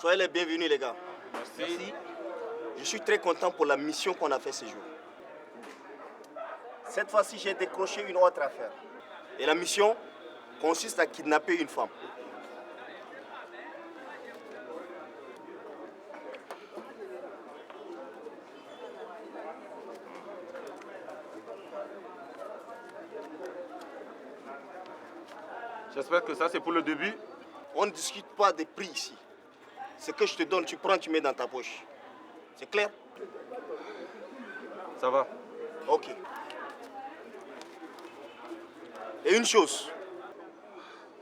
Soyez les bienvenus les gars. Merci. Je suis très content pour la mission qu'on a fait ce jour. Cette fois-ci, j'ai décroché une autre affaire. Et la mission consiste à kidnapper une femme. J'espère que ça c'est pour le début. On ne discute pas des prix ici. Ce que je te donne, tu prends, tu mets dans ta poche. C'est clair? Ça va. Ok. Et une chose,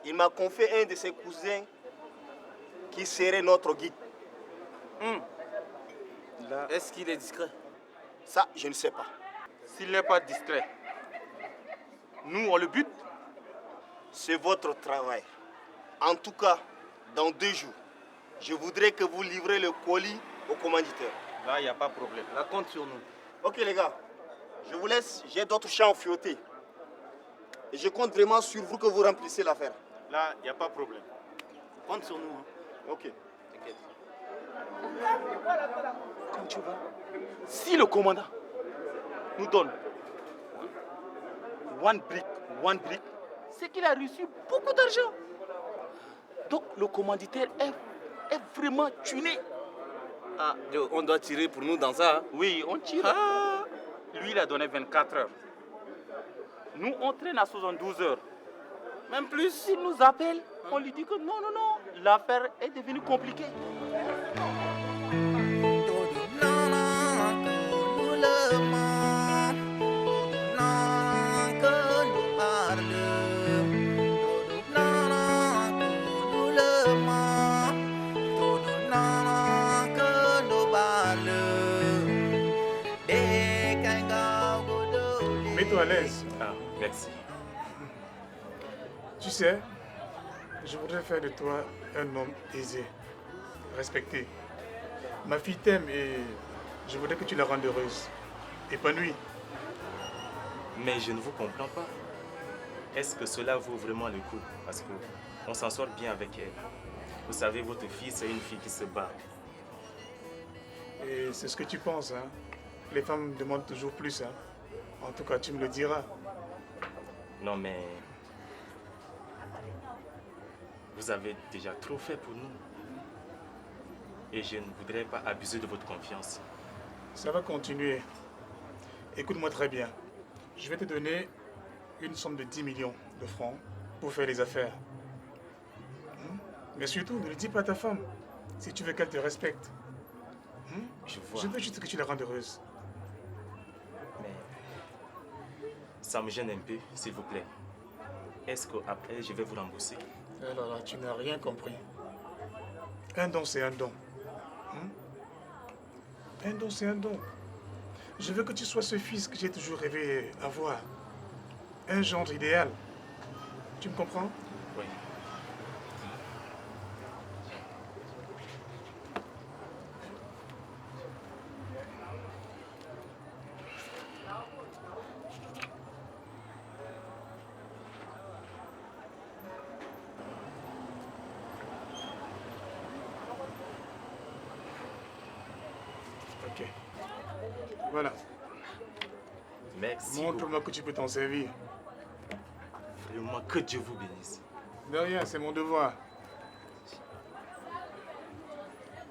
il m'a confié un de ses cousins qui serait notre guide. Est-ce qu'il est discret? Ça, je ne sais pas. S'il n'est pas discret, nous on le bute. C'est votre travail. En tout cas, dans 2 jours, je voudrais que vous livrez le colis au commanditaire. Là, il n'y a pas de problème. Là, compte sur nous. Ok les gars, je vous laisse, j'ai d'autres champs fiotés. Et je compte vraiment sur vous que vous remplissez l'affaire. Là, il n'y a pas de problème. Compte sur nous. Hein. Ok. T'inquiète. Quand tu vas, si le commandant nous donne one brick, c'est qu'il a reçu beaucoup d'argent. Donc le commanditaire est vraiment tuné. Ah, Joe, on doit tirer pour nous dans ça. Hein? Oui, on tire. Lui, il a donné 24 heures. Nous, on traîne à 72 heures. Même plus, s'il nous appelle, on lui dit que non, l'affaire est devenue compliquée. Mets-toi à l'aise. Ah, merci. Tu sais, je voudrais faire de toi un homme aisé, respecté. Ma fille t'aime et je voudrais que tu la rendes heureuse, épanouie. Mais je ne vous comprends pas. Est-ce que cela vaut vraiment le coup? Parce qu'on s'en sort bien avec elle. Vous savez, votre fille, c'est une fille qui se bat. Et c'est ce que tu penses, hein. Les femmes demandent toujours plus, hein. En tout cas, tu me le diras. Non, mais... Vous avez déjà trop fait pour nous. Et je ne voudrais pas abuser de votre confiance. Ça va continuer. Écoute-moi très bien. Je vais te donner une somme de 10 millions de francs pour faire les affaires. Mais surtout, ne le dis pas à ta femme, si tu veux qu'elle te respecte. Je vois. Je veux juste que tu la rendes heureuse. Mais... Ça me gêne un peu, s'il vous plaît. Est-ce qu'après, je vais vous rembourser? Alors là, tu n'as rien compris. Un don, c'est un don. Un don, c'est un don. Je veux que tu sois ce fils que j'ai toujours rêvé avoir. Un gendre idéal. Tu me comprends? Oui. Ok. Voilà. Merci. Montre-moi que tu peux t'en servir. Vraiment, que Dieu vous bénisse. De rien, c'est mon devoir.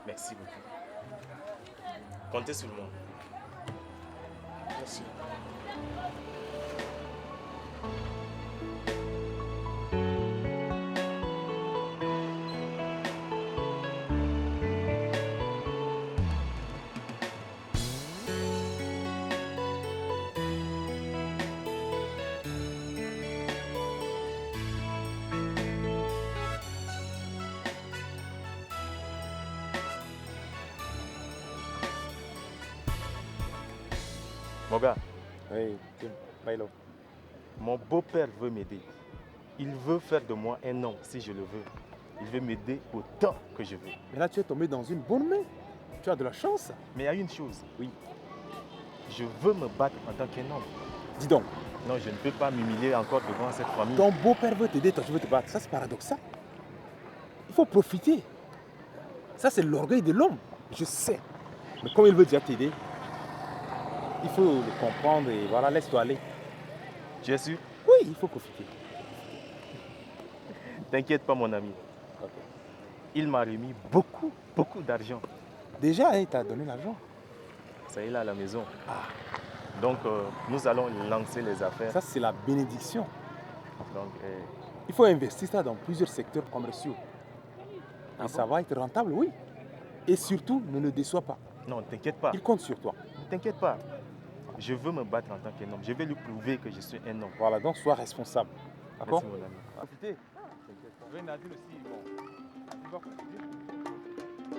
Merci beaucoup. Comptez sur moi. Merci. Mon gars, Oui, Milo. mon beau-père veut m'aider. Il veut faire de moi un homme si je le veux. Il veut m'aider autant que je veux. Mais là, tu es tombé dans une bonne main. Tu as de la chance. Mais il y a une chose. Oui. Je veux me battre en tant qu'un homme. Dis donc, Non, je ne peux pas m'humilier encore devant cette famille. ton beau-père veut t'aider, toi tu veux te battre. Ça, c'est paradoxal. Il faut profiter. Ça, c'est l'orgueil de l'homme. Je sais. Mais comme il veut déjà t'aider, il faut le comprendre et voilà, laisse-toi aller. Tu es sûr? Oui, il faut profiter. T'inquiète pas, mon ami. Ok. Il m'a remis beaucoup, beaucoup d'argent. Déjà, il t'a donné l'argent. Ça, il est à la maison. Ah, Donc, nous allons lancer les affaires. ça, c'est la bénédiction. Donc, Il faut investir ça dans plusieurs secteurs commerciaux. Et ça va être rentable, oui. Et surtout, ne le déçois pas. non, t'inquiète pas. Il compte sur toi. T'inquiète pas. Je veux me battre en tant qu'un homme. Je vais lui prouver que je suis un homme. Voilà, donc sois responsable. D'accord? Merci, mon ami. Profitez. Oui, Nadine aussi, bon. Il va continuer.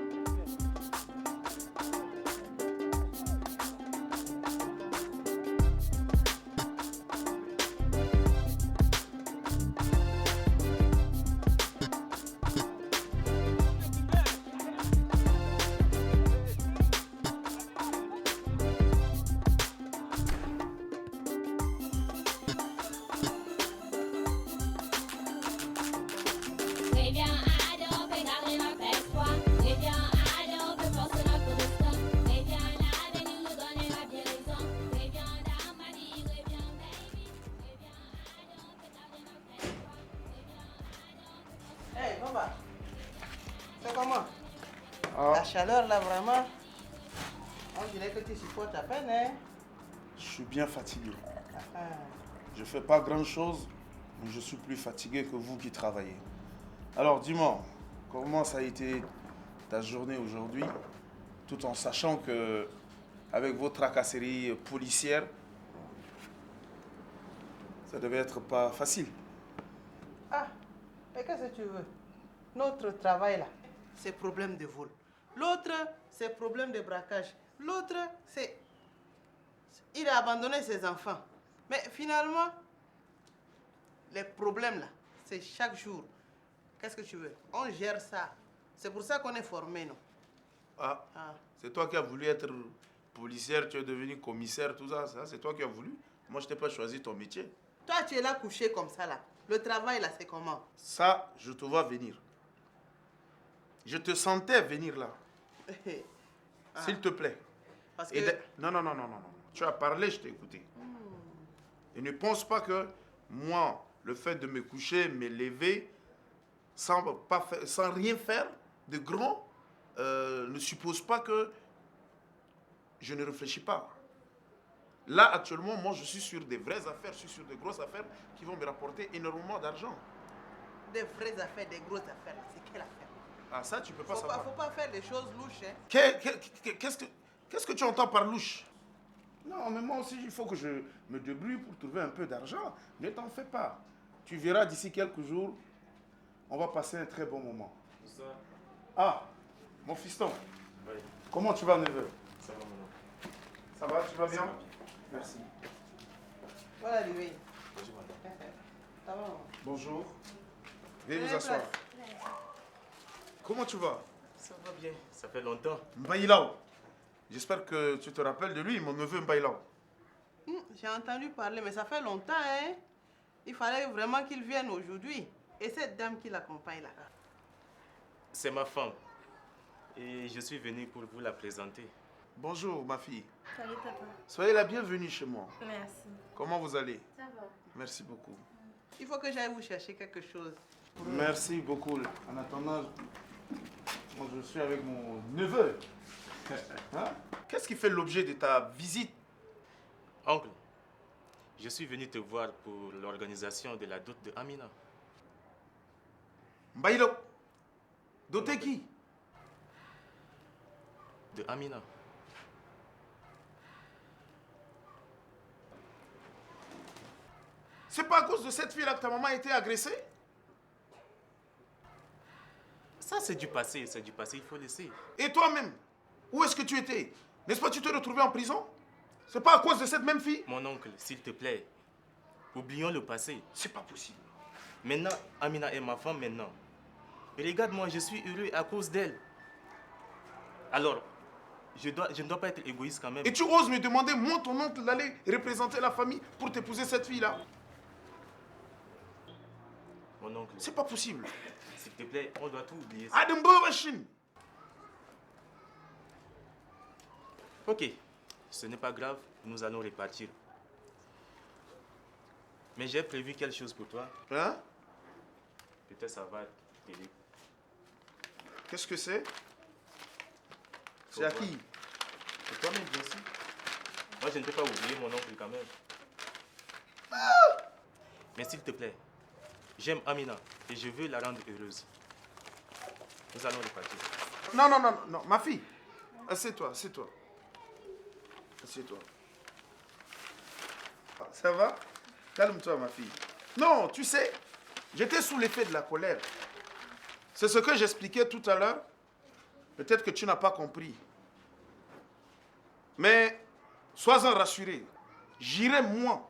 Préviens Ado, fais garder ma peste-toi. Préviens Ado, fais forcer notre destin. Préviens l'avenir, nous donner la bien raison. Préviens Damani, préviens baby. Préviens Ado, fais garder ma peste-toi. Préviens Ado, Hey, papa, c'est comment? La chaleur là, vraiment, on dirait que tu supportes à peine, hein? Je suis bien fatigué. Ah, Je fais pas grand-chose, mais je suis plus fatigué que vous qui travaillez. Alors dis-moi, comment ça a été ta journée aujourd'hui, tout en sachant que avec vos tracasseries policières, ça devait être pas facile. Ah, mais qu'est-ce que tu veux? Notre travail là, c'est problème de vol. L'autre, c'est problème de braquage. L'autre, c'est... Il a abandonné ses enfants. Mais finalement, les problèmes là, c'est chaque jour. Qu'est-ce que tu veux? On gère ça. C'est pour ça qu'on est formé, non? Ah, Ah. c'est toi qui as voulu être policière, tu es devenu commissaire, tout ça, c'est toi qui as voulu. Moi, je t'ai pas choisi ton métier. Toi, tu es là couché comme ça là. Le travail là, c'est comment? Ça, je te vois venir. Je te sentais venir là. Ah. S'il te plaît. Parce que... Et non, non, non, non, non, non. Tu as parlé, je t'ai écouté. Et ne pense pas que moi, le fait de me coucher, me lever, sans rien faire de grand, ne suppose pas que je ne réfléchis pas. Là, actuellement, moi, je suis sur des vraies affaires, je suis sur des grosses affaires qui vont me rapporter énormément d'argent. Des vraies affaires, des grosses affaires, c'est quelle affaire? Ah, ça, tu peux pas Faut savoir. pas faire des choses louches, hein? Qu'est-ce que tu entends par louche? Non, mais moi aussi, il faut que je me débrouille pour trouver un peu d'argent. Ne t'en fais pas. Tu verras d'ici quelques jours, on va passer un très bon moment. Bonsoir. Ah, mon fiston, Oui, comment tu vas, neveu? ça va, mon homme. Ça va, tu vas bien? Ça va bien. Merci. Voilà, lui. Bonjour, madame. Ça va? Bonjour. Veuillez Prenez vous asseoir. place. Comment tu vas? Ça va bien. Ça fait longtemps. Mbaïlao. J'espère que tu te rappelles de lui, mon neveu Mbaïlao. J'ai entendu parler, mais ça fait longtemps, hein? Il fallait vraiment qu'il vienne aujourd'hui. Et cette dame qui l'accompagne là. C'est ma femme. Et je suis venu pour vous la présenter. Bonjour, ma fille. Salut papa. Soyez la bienvenue chez moi. Merci. Comment vous allez? Ça va. Merci beaucoup. Il faut que j'aille vous chercher quelque chose. Merci beaucoup. En attendant, moi je suis avec mon neveu. Hein? Qu'est-ce qui fait l'objet de ta visite? Oncle, je suis venu te voir pour l'organisation de la dot de Amina. Mbaïlo. Doté qui? De Amina. C'est pas à cause de cette fille-là que ta maman a été agressée? Ça, c'est du passé, il faut laisser. Et toi-même, où est-ce que tu étais? N'est-ce pas tu t'es retrouvé en prison? C'est pas à cause de cette même fille? Mon oncle, s'il te plaît, oublions le passé. C'est pas possible. Maintenant, Amina est ma femme maintenant. Et regarde-moi, je suis heureux à cause d'elle. Alors, je ne dois pas être égoïste quand même. Et tu oses me demander, moi, ton oncle, d'aller représenter la famille pour t'épouser cette fille-là? Mon oncle, C'est pas possible. s'il te plaît, on doit tout oublier. Adembo Machine. Ok, ce n'est pas grave, nous allons repartir. Mais j'ai prévu quelque chose pour toi. Hein? Peut-être ça va t'aider. Qu'est-ce que c'est? C'est à qui? C'est toi-même, bien sûr. Moi, je ne peux pas oublier mon oncle quand même. Mais s'il te plaît, j'aime Amina et je veux la rendre heureuse. Nous allons repartir. Non, non, non, non, ma fille. Assieds-toi, assieds-toi. Assieds-toi. Ça va? Calme-toi, ma fille. Non, tu sais, j'étais sous l'effet de la colère. C'est ce que j'expliquais tout à l'heure. Peut-être que tu n'as pas compris. Mais sois-en rassuré. J'irai, moi,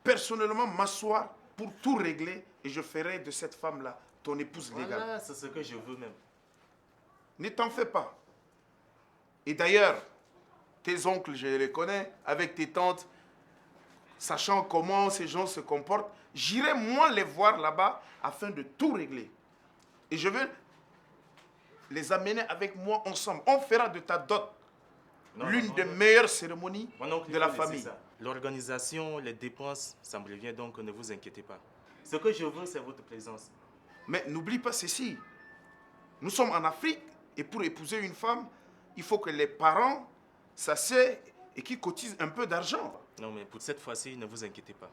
personnellement, m'asseoir pour tout régler et je ferai de cette femme-là ton épouse légale. Voilà, c'est ce que je veux même. Ne t'en fais pas. Et d'ailleurs, tes oncles, je les connais, avec tes tantes, sachant comment ces gens se comportent, j'irai moi les voir là-bas afin de tout régler. Et je veux les amener avec moi ensemble. On fera de ta dot l'une des meilleures cérémonies de la famille. L'organisation, les dépenses, ça me revient donc, ne vous inquiétez pas. Ce que je veux, c'est votre présence. Mais n'oublie pas ceci. Nous sommes en Afrique et pour épouser une femme, il faut que les parents s'asseyent et qu'ils cotisent un peu d'argent. Non, mais pour cette fois-ci, ne vous inquiétez pas.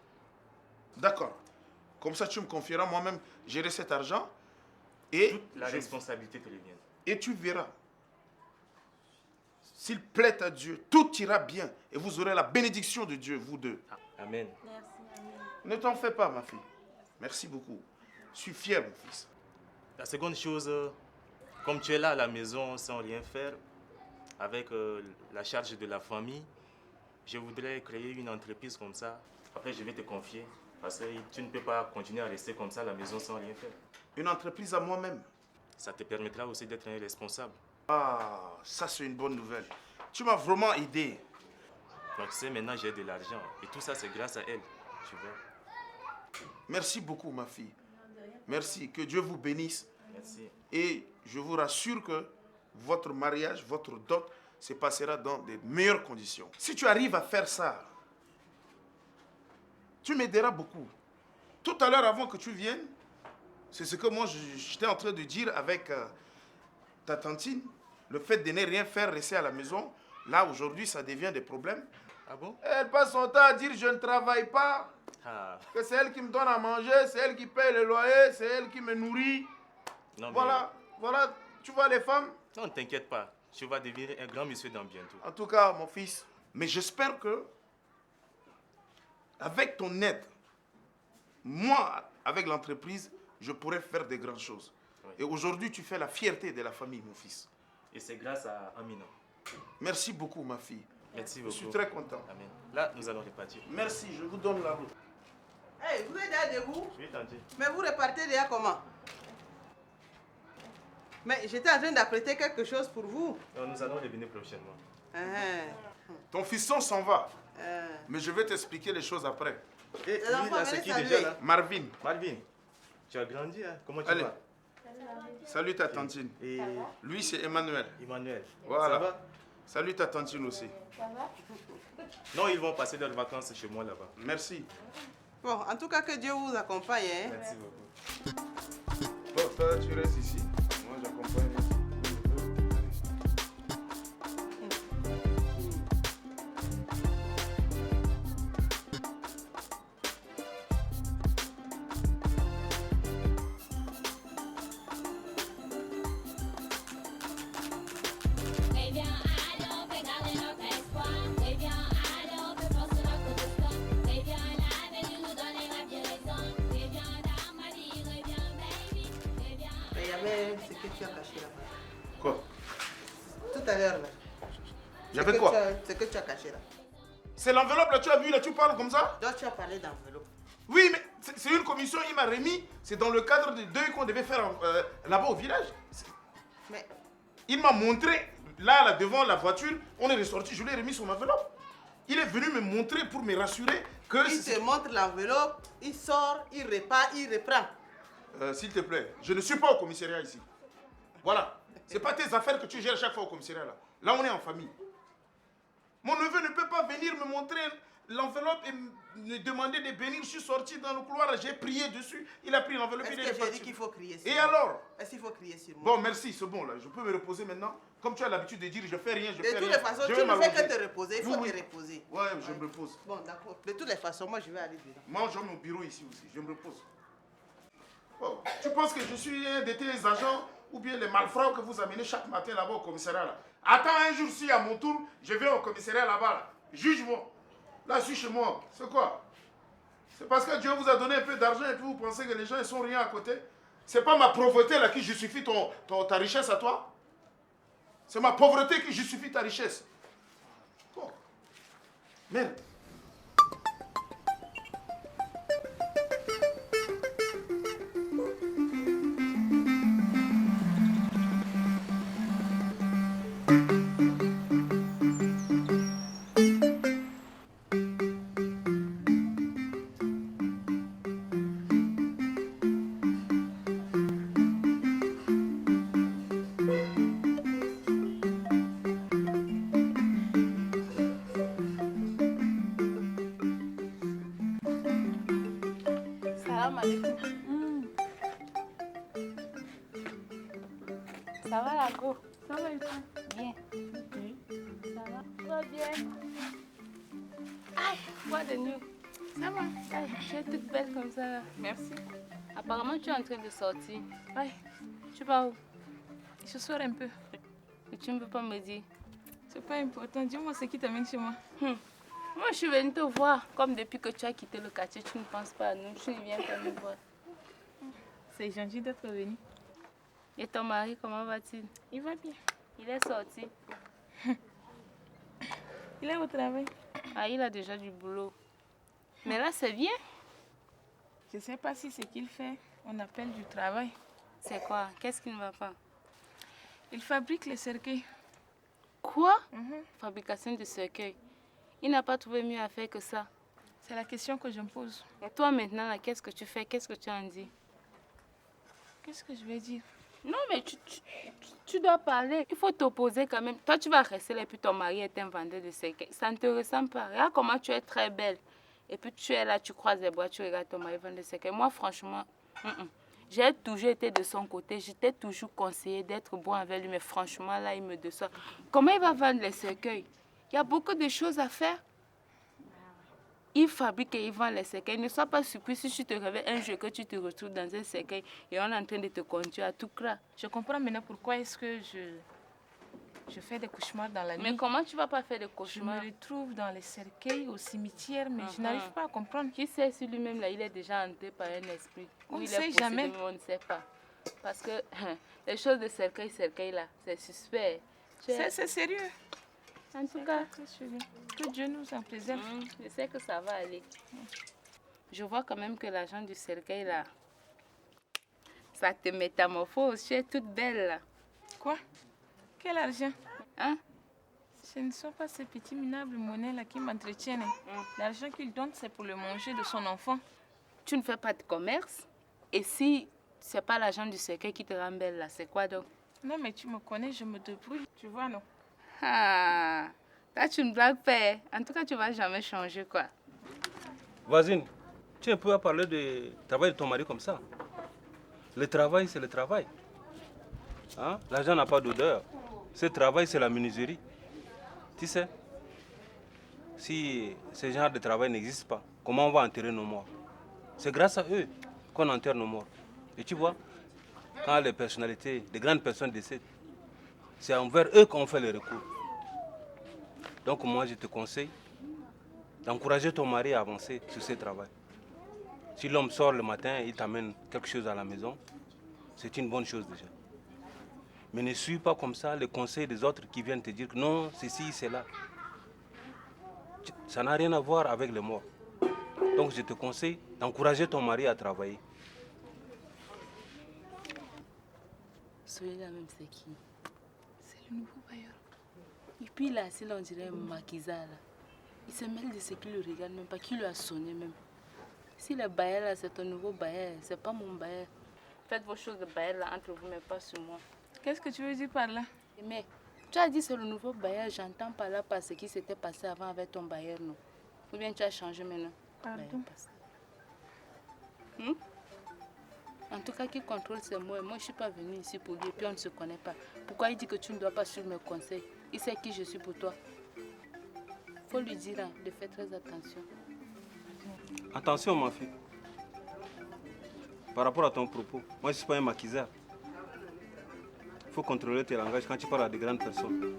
D'accord. Comme ça, tu me confieras moi-même gérer cet argent et Toute la responsabilité te revient. Et tu verras. S'il plaît à Dieu, tout ira bien et vous aurez la bénédiction de Dieu, vous deux. Amen. Ne t'en fais pas, ma fille. Merci beaucoup. Je suis fier, mon fils. La seconde chose, comme tu es là à la maison sans rien faire, avec la charge de la famille, je voudrais créer une entreprise comme ça. Après, je vais te confier, parce que tu ne peux pas continuer à rester comme ça à la maison sans rien faire. Une entreprise à moi-même. Ça te permettra aussi d'être un responsable. Ah, ça c'est une bonne nouvelle. Tu m'as vraiment aidé. Donc tu sais, maintenant j'ai de l'argent. Et tout ça, c'est grâce à elle, tu vois. Merci beaucoup, ma fille. Merci. Que Dieu vous bénisse. Merci. Et je vous rassure que votre mariage, votre dot, se passera dans de meilleures conditions. Si tu arrives à faire ça, tu m'aideras beaucoup. Tout à l'heure, avant que tu viennes, c'est ce que moi j'étais en train de dire avec ta tantine. Le fait de ne rien faire, rester à la maison, là aujourd'hui ça devient des problèmes. Ah bon? Elle passe son temps à dire je ne travaille pas, Ah. que c'est elle qui me donne à manger, c'est elle qui paye le loyer, c'est elle qui me nourrit. Non, mais... Voilà, tu vois les femmes. Non, ne t'inquiète pas. Tu vas devenir un grand monsieur dans bientôt. En tout cas, mon fils, mais j'espère que, avec ton aide, moi, avec l'entreprise, je pourrais faire de grandes choses. Oui. Et aujourd'hui, tu fais la fierté de la famille, mon fils. Et c'est grâce à Amina. Merci beaucoup, ma fille. Merci Je beaucoup. suis très content. Amen. Là, nous allons repartir. Merci, je vous donne la route. Hey, vous êtes déjà debout? Oui, tante. Mais vous repartez déjà comment? Mais j'étais en train d'apprêter quelque chose pour vous. Non, nous allons revenir prochainement. Ton fiston s'en va, Ah. mais je vais t'expliquer les choses après. Et Les enfants, là, c'est venez qui saluer. déjà là? Marvin, Marvin, tu as grandi, hein? Comment tu allez, vas? salut ta tantine. Et Lui, c'est Emmanuel. Emmanuel, Voilà. ça va? Salut ta tantine aussi. Non, ils vont passer leurs vacances chez moi là-bas. Merci. Bon, en tout cas, que Dieu vous accompagne. Hein? Merci beaucoup. Bon, toi, tu restes ici. Moi, j'accompagne. Eh bien, allons, fais garder notre espoir. Eh bien, allons, fais force notre destin. Eh bien, l'avenir nous donnera bien raison. Eh bien, dans ma vie, eh bien, baby. Eh bien, Mais il y avait ce que tu as caché là-bas. Quoi? Tout à l'heure là. J'avais quoi? Ce que tu as caché là. C'est l'enveloppe là, tu as vu là, tu parles comme ça? Donc tu as parlé d'enveloppe. Oui, mais c'est une commission, il m'a remis. C'est dans le cadre des deuils qu'on devait faire là-bas au village. Mais Il m'a montré, là, devant la voiture, on est ressorti, je lui ai remis son enveloppe. Il est venu me montrer pour me rassurer que... il te montre l'enveloppe, il sort, il repart, il reprend. S'il te plaît, je ne suis pas au commissariat ici. Voilà. C'est pas tes affaires que tu gères chaque fois au commissariat là. Là, on est en famille. Mon neveu ne peut pas venir me montrer l'enveloppe et me demander de bénir. Je suis sorti dans le couloir, j'ai prié dessus. Il a pris l'enveloppe. Est-ce il que est j'ai parti. dit qu'il faut crier sur Et moi? alors? Est-ce qu'il faut crier sur moi? Bon, merci, c'est bon là. Je peux me reposer maintenant. Comme tu as l'habitude de dire, je fais rien, je fais De rien. toutes les façons, Je tu vais ne fais m'allonger. que te reposer. Il faut te reposer. Ouais, je me repose. Bon, d'accord. De toutes les façons, moi, je vais aller dedans. Moi, j'ai mon bureau ici aussi. Je me repose. Oh, tu penses que je suis un de tes agents ou bien les malfrats que vous amenez chaque matin là-bas au commissariat là? Attends un jour, si à mon tour, je vais au commissariat là-bas. Là. Juge-moi. Là, je suis chez moi. C'est quoi? C'est parce que Dieu vous a donné un peu d'argent et puis vous pensez que les gens ils sont rien à côté? C'est pas ma pauvreté là qui justifie ta richesse à toi? C'est ma pauvreté qui justifie ta richesse. Oh. Merde. Salam alaikum. Ça va la go? Ça va et toi? Bien. Ça va? Tout va bien. Aïe, quoi de mieux? Ça va. Aïe, tu es toute belle comme ça là. Merci. Apparemment tu es en train de sortir. Aïe, tu vas où? Je sors un peu. Et tu ne peux pas me dire? C'est pas important. Dis-moi ce qui t'amène chez moi. Moi je suis venue te voir. Comme depuis que tu as quitté le quartier, tu ne penses pas à nous. Tu viens pour nous voir. C'est gentil d'être venu. Et ton mari, comment va-t-il? Il va bien. Il est sorti. Il est au travail. Ah, il a déjà du boulot. Mais là, c'est bien. Je ne sais pas si ce qu'il fait, on appelle du travail. C'est quoi? Qu'est-ce qui ne va pas? Il fabrique les cercueils. Quoi? Fabrication de cercueils. Il n'a pas trouvé mieux à faire que ça. C'est la question que je me pose. Et toi maintenant, là, qu'est-ce que tu fais? Qu'est-ce que tu en dis? Qu'est-ce que je vais dire? Non, mais tu dois parler. Il faut t'opposer quand même. Toi, tu vas rester là et puis ton mari est un vendeur de cercueils. Ça ne te ressemble pas. Regarde comment tu es très belle. Et puis tu es là, tu croises les bras, tu regardes ton mari vendre des cercueils. Moi, franchement, j'ai toujours été de son côté. Je t'ai toujours conseillé d'être bon avec lui. Mais franchement, là, il me déçoit. Comment il va vendre les cercueils? Il y a beaucoup de choses à faire. Il fabrique et il vend les cercueils. Ne sois pas surpris si tu te réveilles un jour que tu te retrouves dans un cercueil et on est en train de te conduire à tout craint. Je comprends maintenant pourquoi est-ce que je fais des cauchemars dans la nuit. Mais comment tu vas pas faire des cauchemars? Je me retrouve dans les cercueils, au cimetière, mais je n'arrive pas à comprendre. Qui sait si lui-même là, il est déjà hanté par un esprit? On ne il sait est jamais. On ne sait pas. Parce que les choses de cercueil là, c'est suspect. C'est sérieux. En tout cas, que Dieu nous en préserve. Je sais que ça va aller. Je vois quand même que l'argent du cercueil là, ça te métamorphose. Tu es toute belle là. Quoi? Quel argent? Hein? Ce ne sont pas ces petits minables monnaies là qui m'entretiennent. L'argent qu'il donne, c'est pour le manger de son enfant. Tu ne fais pas de commerce? Et si c'est pas l'argent du cercueil qui te rend belle là, c'est quoi donc? Non, mais tu me connais, je me débrouille. Tu vois, non? Ah, là tu ne blagues pas. En tout cas, tu vas jamais changer quoi. Voisine, tu es un peu à parler du travail de ton mari comme ça. Le travail, c'est le travail. Hein? L'argent n'a pas d'odeur. Ce travail, c'est la menuiserie. Tu sais, si ce genre de travail n'existe pas, comment on va enterrer nos morts? C'est grâce à eux qu'on enterre nos morts. Et tu vois, quand les personnalités, les grandes personnes décèdent, c'est envers eux qu'on fait le recours. Donc moi, je te conseille d'encourager ton mari à avancer sur ce travail. Si l'homme sort le matin et il t'amène quelque chose à la maison, c'est une bonne chose déjà. Mais ne suis pas comme ça les conseils des autres qui viennent te dire que non, ceci, c'est là. Ça n'a rien à voir avec les morts. Donc je te conseille d'encourager ton mari à travailler. Celui-là même, c'est qui? C'est le nouveau bailleur. Et puis là, c'est là, on dirait Makiza là. Il se mêle de ce qui le regarde même pas, qui lui a sonné même. Si le bailleur là, c'est ton nouveau bailleur, c'est pas mon bailleur. Faites vos choses de bailleur là entre vous, mais pas sur moi. Qu'est-ce que tu veux dire par là? Mais Tu as dit c'est le nouveau bailleur, j'entends par là par ce qui s'était passé avant avec ton bailleur, non? Ou bien tu as changé maintenant? Pardon. En tout cas, qui contrôle c'est moi. Moi, je ne suis pas venue ici pour lui et puis on ne se connaît pas. Pourquoi il dit que tu ne dois pas suivre mes conseils? Il sait qui je suis pour toi. Faut lui dire hein, de faire très attention. Attention, ma fille. Par rapport à ton propos, moi, je ne suis pas un maquisard. Il faut contrôler tes langages quand tu parles à de grandes personnes.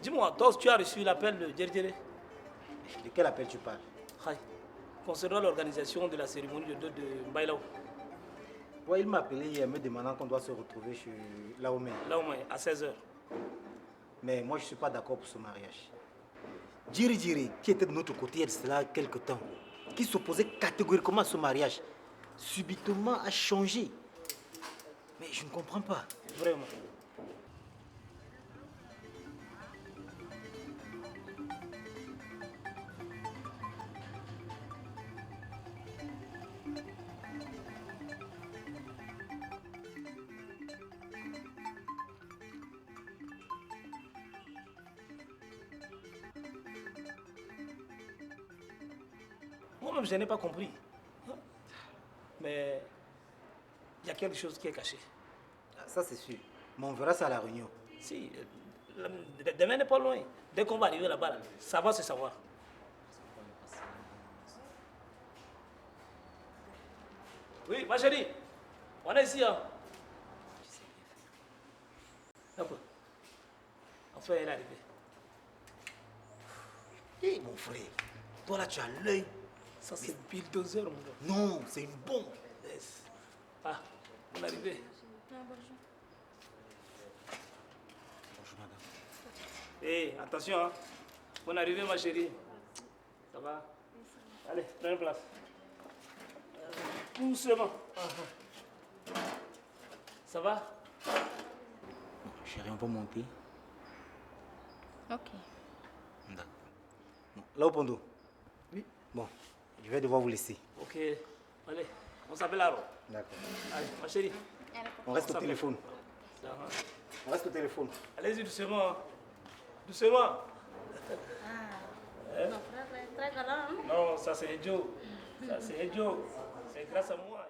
Dis-moi, toi, tu as reçu l'appel de Djerdjere? De quel appel tu parles? Concernant l'organisation de la cérémonie de dot de Mbaïlaou. Ouais, il m'a appelé hier me demandant qu'on doit se retrouver chez Laomé. Laomé, à 16h. Mais moi, je ne suis pas d'accord pour ce mariage. Djiri, qui était de notre côté il y a de cela quelque temps, qui s'opposait catégoriquement à ce mariage, subitement a changé. Mais je ne comprends pas. Vraiment. Moi-même, je n'ai pas compris. Mais il y a quelque chose qui est caché. Ça, c'est sûr. Mais on verra ça à la réunion. Si, demain n'est pas loin. Dès qu'on va arriver là-bas, là, ça va se savoir. Oui, ma chérie, on est ici. Hein. D'accord. Enfin, elle est arrivée. Hé, mon frère, toi là, tu as l'œil. Ça, c'est bulldozer, mon gars. Non, c'est une bombe. Yes. Ah, on est arrivé. Bonjour, madame. Hé, attention, hein. Bonne arrivée, ma chérie. Ça va? Allez, prends place. Doucement. Ça va? Chérie, on peut monter? Ok. D'accord. Bon, là au Pondo. Oui. Bon, je vais devoir vous laisser. Ok. Allez, on s'appelle alors. D'accord. Allez, ma chérie. On reste au téléphone. Ça va. On reste au téléphone. Allez-y doucement. Hein. Doucement. Ton frère est très galant. Non, ça c'est Joe. Ça c'est Joe. C'est grâce à moi.